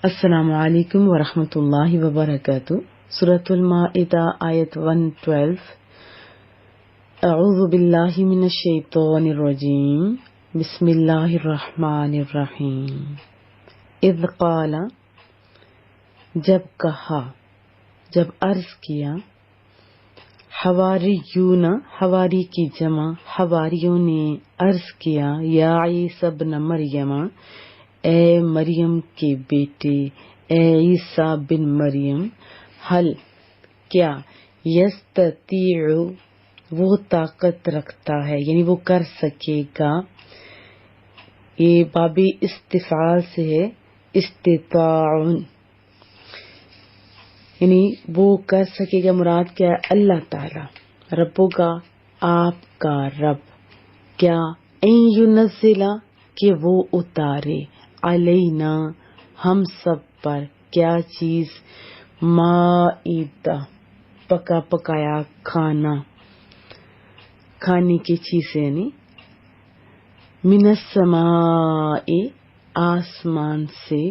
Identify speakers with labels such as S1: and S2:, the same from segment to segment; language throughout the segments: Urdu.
S1: السلام علیکم ورحمۃ اللہ وبرکاتہ۔ سورۃ المائدہ آیت 112۔ اعوذ باللہ من الشیطان الرجیم، بسم اللہ الرحمن الرحیم۔ اذ قال، جب کہا، جب عرض کیا، حواریون، حواری کی جمع، حواریوں نے عرض کیا، یا عیسی ابن مریم، اے مریم کے بیٹے، اے عیسیٰ بن مریم، حل کیا، یستطیع وہ طاقت رکھتا ہے، یعنی وہ کر سکے گا۔ یہ باب استفعال سے ہے، استطاع، یعنی وہ کر سکے گا۔ مراد کیا ہے؟ اللہ تعالی، ربوں کا، آپ کا رب، کیا ان ینزلہ کہ وہ اتارے، علینا ہم سب پر، کیا چیز، مائدہ پکا پکایا کھانا، کھانے کی چیزیں، یعنی من السماء آسمان سے۔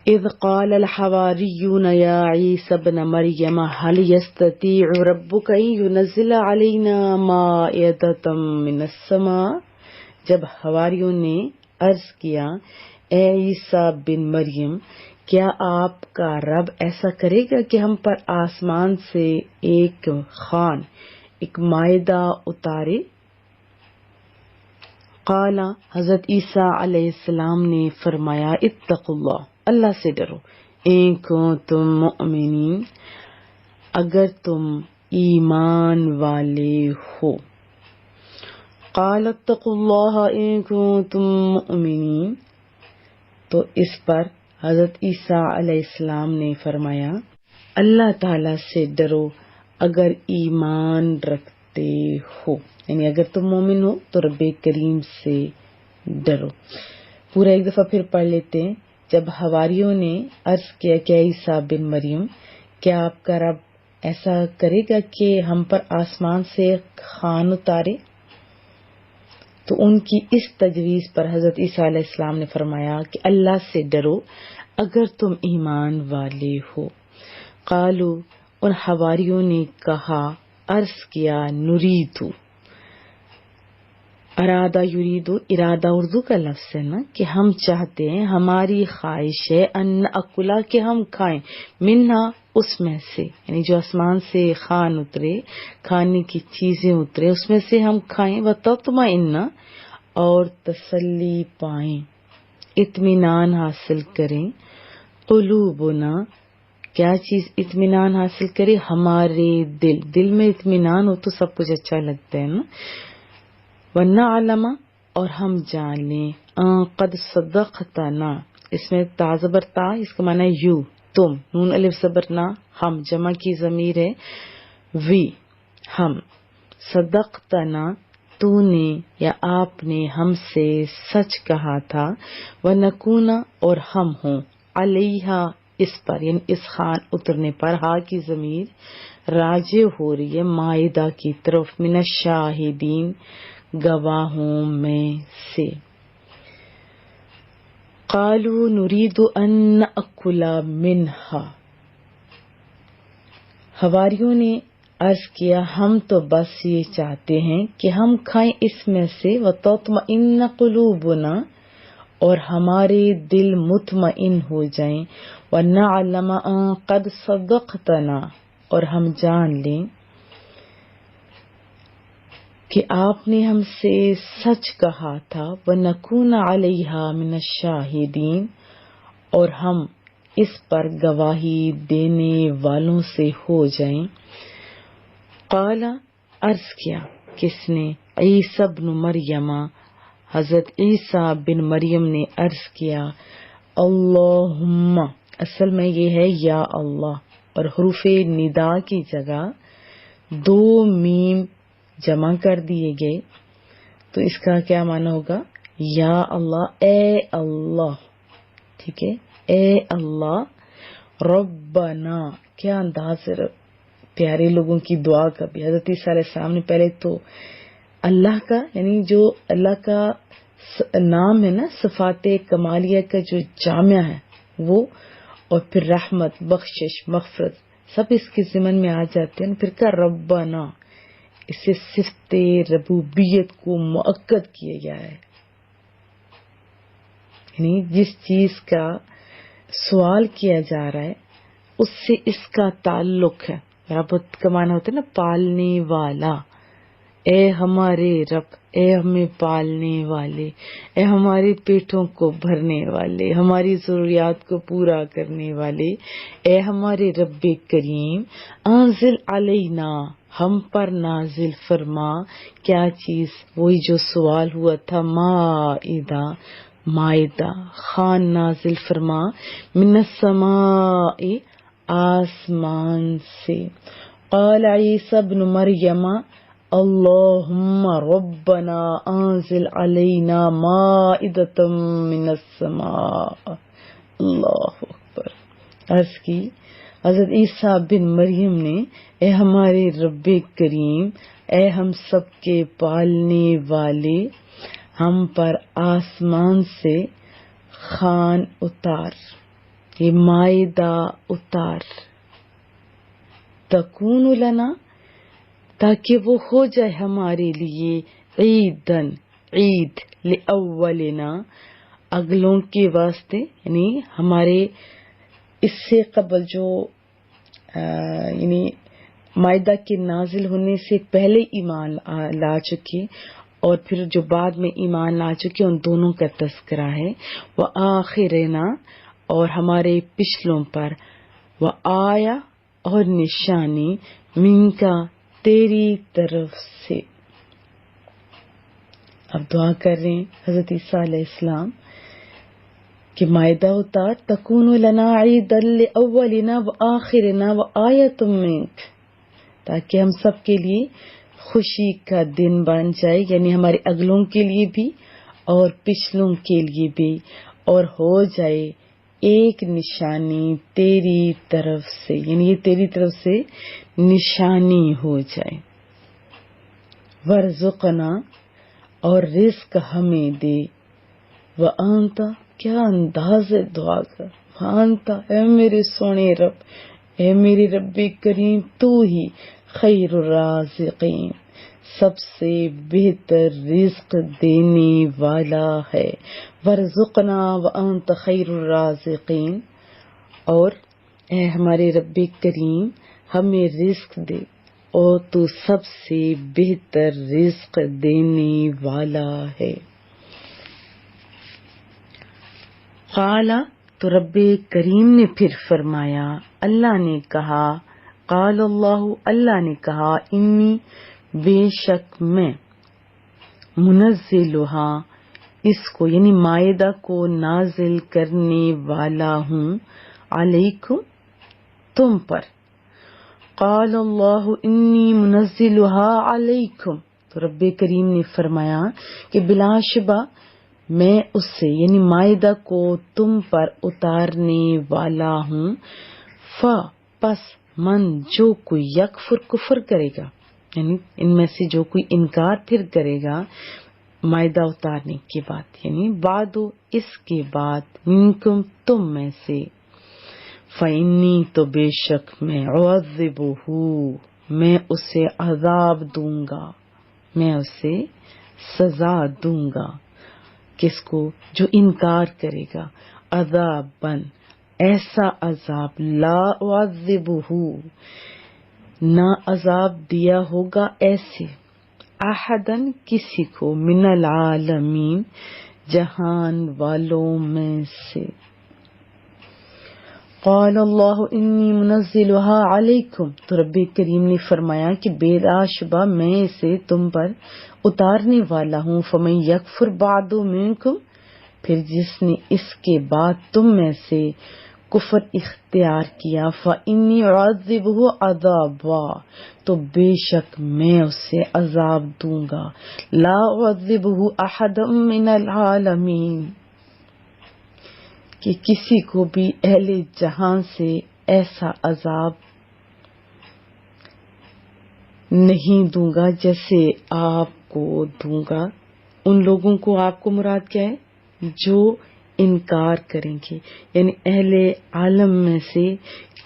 S1: اذ قال الحواریون یا عیسی ابن مریم هل یستطیع ربک ان ینزل علینا مائدۃ من السماء، جب حواریوں نے عرض کیا، اے عیسیٰ بن مریم، کیا آپ کا رب ایسا کرے گا کہ ہم پر آسمان سے ایک خوان، ایک مائدہ اتارے؟ قال، حضرت عیسیٰ علیہ السلام نے فرمایا، اتقوا اللہ، اللہ سے ڈرو، ان کنتم مؤمنین، اگر تم ایمان والے ہو۔ قال اتقوا اللہ ان کنتم مؤمنین، تو اس پر حضرت عیسیٰ علیہ السلام نے فرمایا، اللہ تعالی سے ڈرو اگر ایمان رکھتے ہو، یعنی اگر تم مومن ہو تو رب کریم سے ڈرو۔ پورا ایک دفعہ پھر پڑھ لیتے ہیں۔ جب حواریوں نے عرض کیا کہ عیسیٰ بن مریم، کیا آپ کا رب ایسا کرے گا کہ ہم پر آسمان سے خوان اتارے؟ تو ان کی اس تجویز پر حضرت عیسیٰ علیہ السلام نے فرمایا کہ اللہ سے ڈرو اگر تم ایمان والے ہو۔ قالو، ان حواریوں نے کہا، عرض کیا، نریدو، ارادہ یریدو، ارادہ اردو کا لفظ ہے نا، کہ ہم چاہتے ہیں، ہماری خواہش ہے، ان اکلا، کہ ہم کھائیں، منہا، اس میں سے، یعنی جو آسمان سے خوان اترے، کھانے کی چیزیں اترے، اس میں سے ہم کھائیں، وتطمئن، اور تسلی پائیں، اطمینان حاصل کریں، قلوبنا، کیا چیز اطمینان حاصل کرے؟ ہمارے دل میں اطمینان ہو تو سب کچھ اچھا لگتا ہے نا۔ وَنَعْلَمَ، اور ہم جان لیں، قد صدقتنا، اس میں تا زبر تا، اس کا معنی ہے یو، تم، نون الف زبر نا، ہم، جمع کی ضمیر ہے، وی، ہم، صدقتنا، تو نے یا آپ نے ہم سے سچ کہا تھا، وَنَكُونَ، اور ہم ہوں، علیہا، اس پر، یعنی اس خوان اترنے پر، ہا کی ضمیر راجع ہو رہی ہے مائدہ کی طرف، من الشاہدین، گواہوں میں سے۔ قالوا نريد ان نأكل منها، حواریوں نے عرض کیا، ہم تو بس یہ چاہتے ہیں کہ ہم کھائیں اس میں سے، وتطمئن قلوبنا، اور ہمارے دل مطمئن ہو جائیں، ونعلم ان قد صدقتنا، اور ہم جان لیں کہ آپ نے ہم سے سچ کہا تھا، وَنَكُونَ عَلَيْهَا مِنَ الشَّاهِدِينَ، اور ہم اس پر گواہی دینے والوں سے ہو جائیں۔ قال، عرض کیا، کس نے؟ عیسی ابن مریم، حضرت عیسیٰ بن مریم نے عرض کیا، اللہم، اصل میں یہ ہے یا اللہ، اور حروف ندا کی جگہ دو میم جمع کر دیے گئے، تو اس کا کیا معنی ہوگا؟ یا اللہ، اے اللہ، ٹھیک ہے، اے اللہ، ربنا، کیا انداز ہے پیارے لوگوں کی دعا کا بھی۔ حضرت عیسیٰ علیہ السلام نے پہلے تو اللہ کا، یعنی جو اللہ کا نام ہے نا صفات کمالیہ کا جو جامع ہے وہ، اور پھر رحمت، بخشش، مغفرت سب اس کے ضمن میں آ جاتے ہیں. پھر کا ربنا، اس سے صفت ربوبیت کو مؤکد کیا گیا ہے. یعنی جس چیز کا سوال کیا جا رہا ہے اس سے اس کا تعلق ہے. رب کا معنی ہوتا ہے نا پالنے والا. اے ہمارے رب، اے ہمیں پالنے والے، اے ہمارے پیٹوں کو بھرنے والے، ہماری ضروریات کو پورا کرنے والے، اے ہمارے رب کریم، انزل علینا، ہم پر نازل فرما. کیا چیز؟ وہی جو سوال ہوا تھا، مائدہ، مائدہ خان نازل فرما، من السماء، آسمان سے. قال عیسی ابن مریم اللہم ربنا انزل علینا مائدۃ من السماء. اللہ اکبر. عرض کی حضرت عیسیٰ بن مریم نے، اے ہمارے رب کریم، اے ہم سب کے پالنے والے، ہم پر آسمان سے خوان اتار، یہ مائدہ اتار. تکون لنا، تاکہ وہ ہو جائے ہمارے لیے عیدن، عید، لأولنا، اگلوں کے واسطے. یعنی ہمارے اس سے قبل جو یعنی مائدہ کے نازل ہونے سے پہلے ایمان لا چکے اور پھر جو بعد میں ایمان لا چکے، ان دونوں کا تذکرہ ہے. وآخرنا، اور ہمارے پچھلوں پر، وآیا، اور نشانی، من کا، تیری طرف سے. اب دعا کر رہے ہیں حضرت عیسیٰ علیہ السلام کہ مائدہ اتار، تکون لنا عیدا لأولنا وآخرنا وآیۃ منک، تاکہ ہم سب کے لیے خوشی کا دن بن جائے، یعنی ہمارے اگلوں کے لیے بھی اور پچھلوں کے لیے بھی، اور ہو جائے ایک نشانی تیری طرف سے. یعنی یہ تیری طرف سے نشانی ہو جائے. ورزقنا، اور رزق ہمیں دے. وانت، کیا انداز ہے دعا کا، وانت، اے میرے سونے رب، اے میرے رب کریم، تو ہی خیر الرازقین، سب سے بہتر رزق دینے والا ہے. ورزقنا وانت خیر الرازقین، اور اے ہمارے رب کریم ہمیں رزق دے اور تو سب سے بہتر رزق دینے والا ہے. قال، تو رب کریم نے پھر فرمایا، اللہ نے کہا، قال اللہ، اللہ نے کہا، انی، بے شک میں، منزلہا، اس کو یعنی مائدہ کو نازل کرنے والا ہوں، علیکم، تم پر. قال اللہ انی منزلہا علیکم، تو رب کریم نے فرمایا کہ بلا شبہ میں اس سے یعنی مائدہ کو تم پر اتارنے والا ہوں. پس من، جو کوئی، یکفر، کفر کرے گا، یعنی ان میں سے جو کوئی انکار پھر کرے گا مائدہ اتارنے کے بعد، یعنی بعد، اس کے بعد، منکم، تم میں سے، فإنی، تو بے شک میں، اعذبہ، میں اسے عذاب دوں گا، میں اسے سزا دوں گا. کس کو؟ جو انکار کرے گا. عذابن، ایسا عذاب، لا اعذبہ، نہ عذاب دیا ہوگا ایسے، احدن، کسی کو، من العالمین، جہان والوں میں سے. قال اللہ انی منزلہا علیکم، تو رب کریم نے فرمایا کہ بلا شبہ میں اسے تم پر اتارنے والا ہوں. فمن یکفر بعد منکم، پھر جس نے اس کے بعد تم میں سے کفر اختیار کیا، فإنی اعذبہ عذابا، تو بے شک میں اسے عذاب دوں گا، لا اعذبہ احدا من العالمین، کہ کسی کو بھی اہل جہان سے ایسا عذاب نہیں دوں گا جیسے آپ کو دوں گا ان لوگوں کو آپ کو مراد کیا ہے جو انکار کریں گے، یعنی اہل عالم میں سے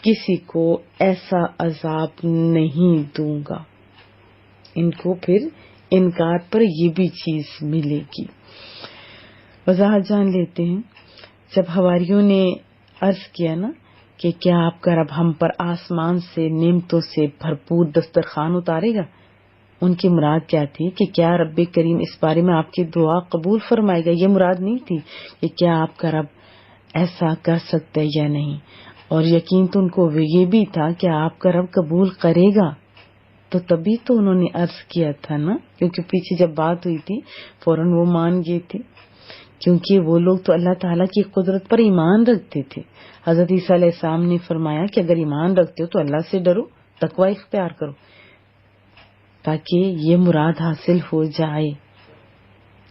S1: کسی کو ایسا عذاب نہیں دوں گا، ان کو پھر انکار پر یہ بھی چیز ملے گی۔ وضاحت جان لیتے ہیں، جب حواریوں نے عرض کیا نا کہ کیا آپ کا رب ہم پر آسمان سے نعمتوں سے بھرپور دسترخوان اتارے گا، ان کی مراد کیا تھی کہ کیا رب کریم اس بارے میں آپ کی دعا قبول فرمائے گا، یہ مراد نہیں تھی کہ کیا آپ کا رب ایسا کر سکتا ہے یا نہیں، اور یقین تو ان کو یہ بھی تھا کہ آپ کا رب قبول کرے گا، تو تبھی تو انہوں نے عرض کیا تھا نا، کیونکہ پیچھے جب بات ہوئی تھی فوراً وہ مان گئے تھے، کیونکہ وہ لوگ تو اللہ تعالیٰ کی قدرت پر ایمان رکھتے تھے۔ حضرت عیسیٰ علیہ السلام نے فرمایا کہ اگر ایمان رکھتے ہو تو اللہ سے ڈرو، تقوی اختیار کرو، تاکہ یہ مراد حاصل ہو جائے۔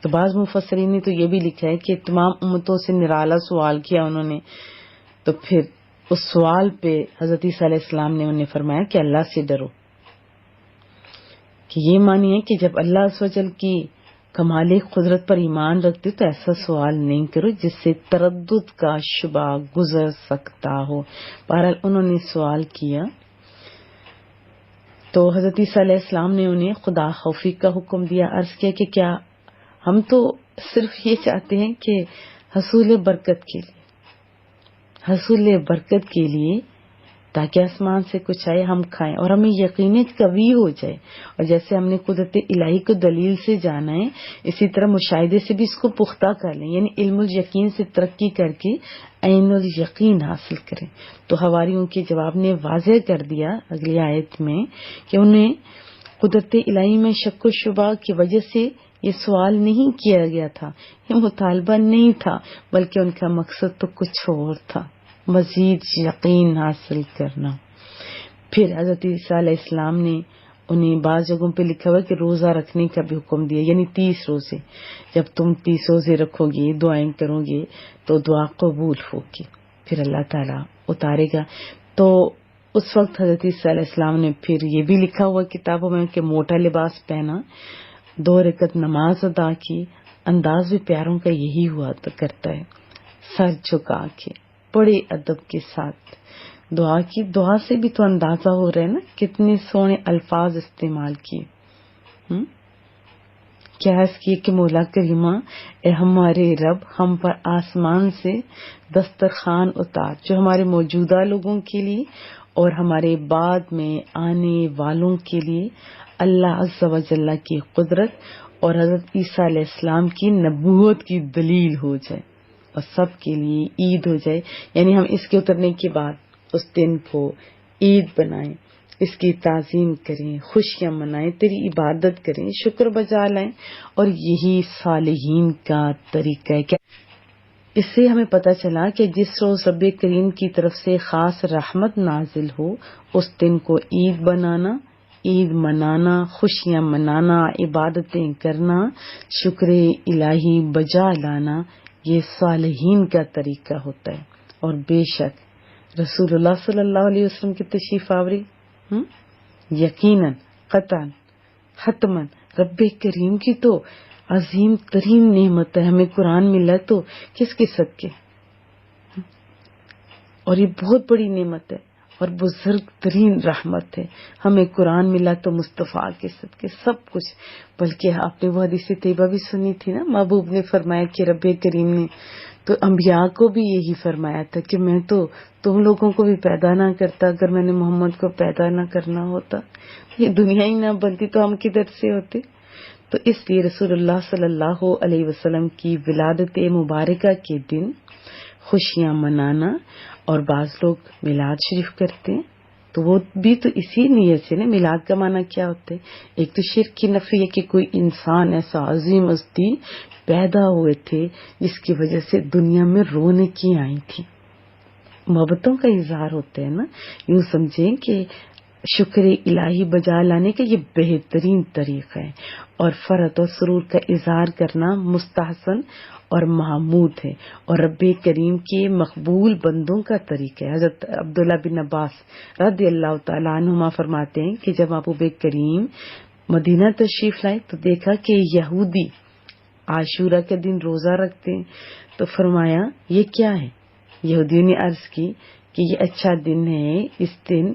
S1: تو بعض مفسرین نے تو یہ بھی لکھا ہے کہ تمام امتوں سے نرالا سوال کیا انہوں نے، تو پھر اس سوال پہ حضرت عیسیٰ علیہ السلام نے انہیں فرمایا کہ اللہ سے ڈرو، کہ یہ مانیے کہ جب اللہ عز و جل کی کمال قدرت پر ایمان رکھتے تو ایسا سوال نہیں کرو جس سے تردد کا شبہ گزر سکتا ہو۔ بہرحال انہوں نے سوال کیا تو حضرت عیسیٰ علیہ السلام نے انہیں خدا خوفی کا حکم دیا، عرض کیا کہ کیا ہم تو صرف یہ چاہتے ہیں کہ حصول برکت کے لیے تاکہ آسمان سے کچھ آئے ہم کھائیں اور ہمیں یقین قوی ہو جائے، اور جیسے ہم نے قدرت الہی کو دلیل سے جانا ہے اسی طرح مشاہدے سے بھی اس کو پختہ کر لیں، یعنی علم الیقین سے ترقی کر کے عین الیقین حاصل کریں۔ تو حواریوں کے جواب نے واضح کر دیا اگلی آیت میں کہ انہیں قدرت الہی میں شک و شبہ کی وجہ سے یہ سوال نہیں کیا گیا تھا، یہ مطالبہ نہیں تھا، بلکہ ان کا مقصد تو کچھ اور تھا، مزید یقین حاصل کرنا۔ پھر حضرت عیسیٰ علیہ السلام نے انہیں بعض جگہوں پہ لکھا ہوا کہ روزہ رکھنے کا بھی حکم دیا، یعنی 30 روزے، جب تم 30 روزے رکھو گے، دعائیں کرو گے تو دعا قبول ہوگی، پھر اللہ تعالیٰ اتارے گا۔ تو اس وقت حضرت عیسیٰ علیہ السلام نے پھر یہ بھی لکھا ہوا کتابوں میں کہ موٹا لباس پہنا، 2 رکعت نماز ادا کی، انداز بھی پیاروں کا یہی ہوا کرتا ہے، سر جھکا کے بڑے ادب کے ساتھ دعا کی۔ دعا سے بھی تو اندازہ ہو رہا ہے نا کتنے سونے الفاظ استعمال کیے، کیا اس کی کہ مولا کریمہ اے ہمارے رب ہم پر آسمان سے دسترخوان اتار، جو ہمارے موجودہ لوگوں کے لیے اور ہمارے بعد میں آنے والوں کے لیے اللہ عز و جل کی قدرت اور حضرت عیسیٰ علیہ السلام کی نبوت کی دلیل ہو جائے اور سب کے لیے عید ہو جائے، یعنی ہم اس کے اترنے کے بعد اس دن کو عید بنائیں، اس کی تعظیم کریں، خوشیاں منائیں، تیری عبادت کریں، شکر بجا لائیں، اور یہی صالحین کا طریقہ ہے۔ اس سے ہمیں پتہ چلا کہ جس روز رب کریم کی طرف سے خاص رحمت نازل ہو اس دن کو عید بنانا، عید منانا، خوشیاں منانا، عبادتیں کرنا، شکر الہی بجا لانا، یہ صالحین کا طریقہ ہوتا ہے۔ اور بے شک رسول اللہ صلی اللہ علیہ وسلم کی تشریف آوری یقیناً قطعاً حتماً رب کریم کی تو عظیم ترین نعمت ہے، ہمیں قرآن ملا تو کس کے صدقے، اور یہ بہت بڑی نعمت ہے اور بزرگ ترین رحمت ہے، ہمیں قرآن ملا تو مصطفیٰ کے صدقے سب کچھ۔ بلکہ آپ نے وہ حدیث طیبہ بھی سنی تھی نا، محبوب نے فرمایا کہ رب کریم نے تو انبیاء کو بھی یہی فرمایا تھا کہ میں تو تم لوگوں کو بھی پیدا نہ کرتا اگر میں نے محمد کو پیدا نہ کرنا ہوتا، یہ دنیا ہی نہ بنتی تو ہم کدھر سے ہوتے۔ تو اس لیے رسول اللہ صلی اللہ علیہ وسلم کی ولادت مبارکہ کے دن خوشیاں منانا، اور بعض لوگ میلاد شریف کرتے ہیں تو وہ بھی تو اسی نیت سے نا۔ میلاد کا معنی کیا ہوتا ہے؟ ایک تو شرک کی نفی ہے کہ کوئی انسان ایسا عظیم ہستی پیدا ہوئے تھے جس کی وجہ سے دنیا میں رونقیں آئی تھی، محبتوں کا اظہار ہوتا ہے نا۔ یوں سمجھیں کہ شکر الہی بجا لانے کا یہ بہترین طریقہ ہے، اور فرحت اور سرور کا اظہار کرنا مستحسن اور محمود ہے، اور رب کریم کے مقبول بندوں کا طریقہ ہے۔ حضرت عبداللہ بن عباس رضی اللہ تعالیٰ عنہما فرماتے ہیں کہ جب محبوب کریم مدینہ تشریف لائے تو دیکھا کہ یہودی عاشورہ کے دن روزہ رکھتے ہیں. تو فرمایا یہ کیا ہے؟ یہودیوں نے عرض کی کہ یہ اچھا دن ہے، اس دن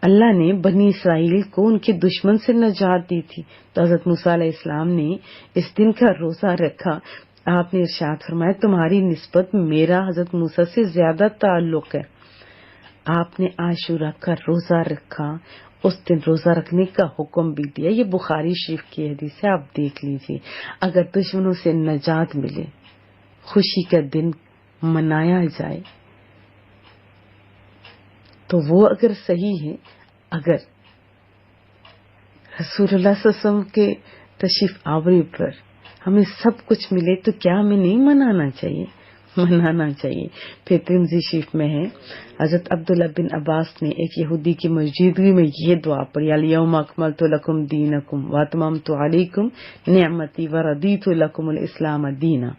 S1: اللہ نے بنی اسرائیل کو ان کے دشمن سے نجات دی تھی. تو حضرت موسیٰ علیہ السلام نے اس دن کا روزہ رکھا. آپ نے ارشاد فرمایا تمہاری نسبت میرا حضرت موسیٰ سے زیادہ تعلق ہے. آپ نے عاشورہ کا روزہ رکھا، اس دن روزہ رکھنے کا حکم بھی دیا. یہ بخاری شریف کی حدیث ہے، آپ دیکھ لیجیے. اگر دشمنوں سے نجات ملے، خوشی کا دن منایا جائے تو وہ اگر صحیح ہے. اگر رسول اللہ صلی اللہ علیہ وسلم کے تشریف آوری پر ہمیں سب کچھ ملے تو کیا ہمیں نہیں منانا چاہیے؟ منانا چاہیے. پھر ترمذی شریف میں ہے حضرت عبداللہ بن عباس نے ایک یہودی کی موجودگی میں یہ دعا پڑھی، الیوم اکملت لکم دینکم واتممت علیکم نعمتی ورضیت لکم الاسلام دینا.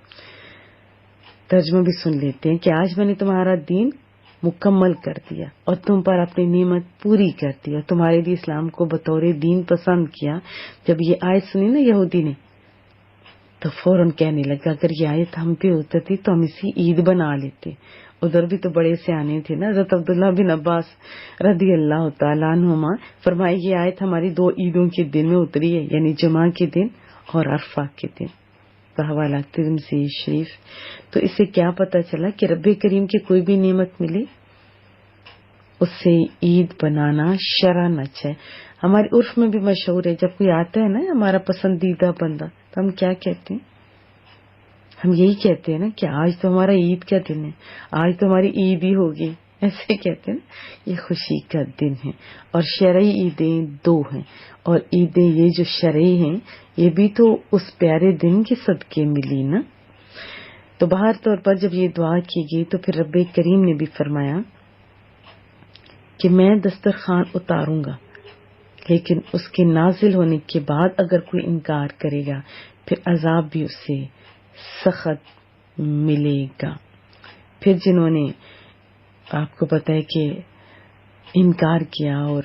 S1: ترجمہ بھی سن لیتے ہیں کہ آج میں نے تمہارا دین مکمل کر دیا اور تم پر اپنی نعمت پوری کر دی اور تمہارے لیے اسلام کو بطور دین پسند کیا. جب یہ آیت سنی نا یہودی نے تو فوراً کہنے لگا اگر یہ آیت ہم پہ اترتی تو ہم اسی عید بنا لیتے. ادھر بھی تو بڑے سیانے تھے نا حضرت عبداللہ بن عباس رضی اللہ تعالیٰ عنہما. فرمائے یہ آیت ہماری 2 عیدوں کے دن میں اتری ہے، یعنی جمعہ کے دن اور عرفہ کے دن. بحوالہ ترمذی شریف. تو اس سے کیا پتہ چلا کہ رب کریم کی کوئی بھی نعمت ملی اس سے عید بنانا شرعاً اچھا ہے. ہمارے عرف میں بھی مشہور ہے، جب کوئی آتا ہے نا ہمارا پسندیدہ بندہ تو ہم کیا کہتے ہیں؟ ہم یہی کہتے ہیں نا کہ آج تو ہمارا عید کا دن ہے، آج تو ہماری عید ہی ہوگی. ایسے کہتے ہیں نا. یہ خوشی کا دن ہے اور شرعی عیدیں 2 ہیں، اور عیدیں یہ جو شرعی ہیں یہ بھی تو اس پیارے دن کے صدقے ملی نا. تو بہر طور پر جب یہ دعا کی گئی تو پھر رب کریم نے بھی فرمایا کہ میں دسترخوان اتاروں گا، لیکن اس کے نازل ہونے کے بعد اگر کوئی انکار کرے گا پھر عذاب بھی اسے سخت ملے گا. پھر جنہوں نے آپ کو پتہ ہے کہ انکار کیا اور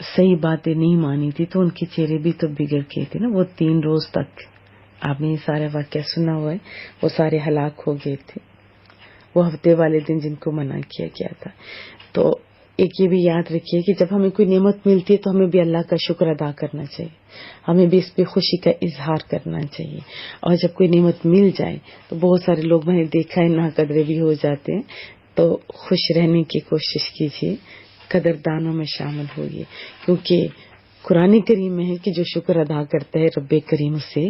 S1: صحیح باتیں نہیں مانی تھی تو ان کے چہرے بھی تو بگڑ گئے تھے نا. وہ 3 روز تک آپ نے یہ سارا واقعہ سنا ہوا ہے، وہ سارے ہلاک ہو گئے تھے. وہ ہفتے والے دن جن کو منع کیا گیا تھا. تو ایک یہ بھی یاد رکھیے کہ جب ہمیں کوئی نعمت ملتی ہے تو ہمیں بھی اللہ کا شکر ادا کرنا چاہیے، ہمیں بھی اس پہ خوشی کا اظہار کرنا چاہیے. اور جب کوئی نعمت مل جائے تو بہت سارے لوگ میں نے دیکھا ہے ناقدرے بھی ہو جاتے ہیں. تو خوش رہنے کی کوشش کیجیے، قدردانوں میں شامل ہوئیے، کیونکہ قرآن کریم میں ہے کہ جو شکر ادا کرتا ہے رب کریم اسے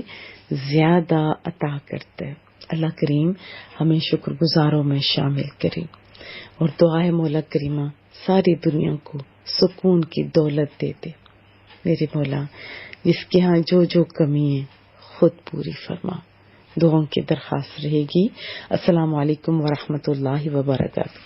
S1: زیادہ عطا کرتا ہے. اللہ کریم ہمیں شکر گزاروں میں شامل کرے. اور دعا ہے مولا کریمہ ساری دنیا کو سکون کی دولت دے دے. میرے مولا جس کے ہاں جو جو کمی ہے خود پوری فرما. دعاؤں کی درخواست رہے گی. السلام علیکم ورحمۃ اللہ وبرکاتہ.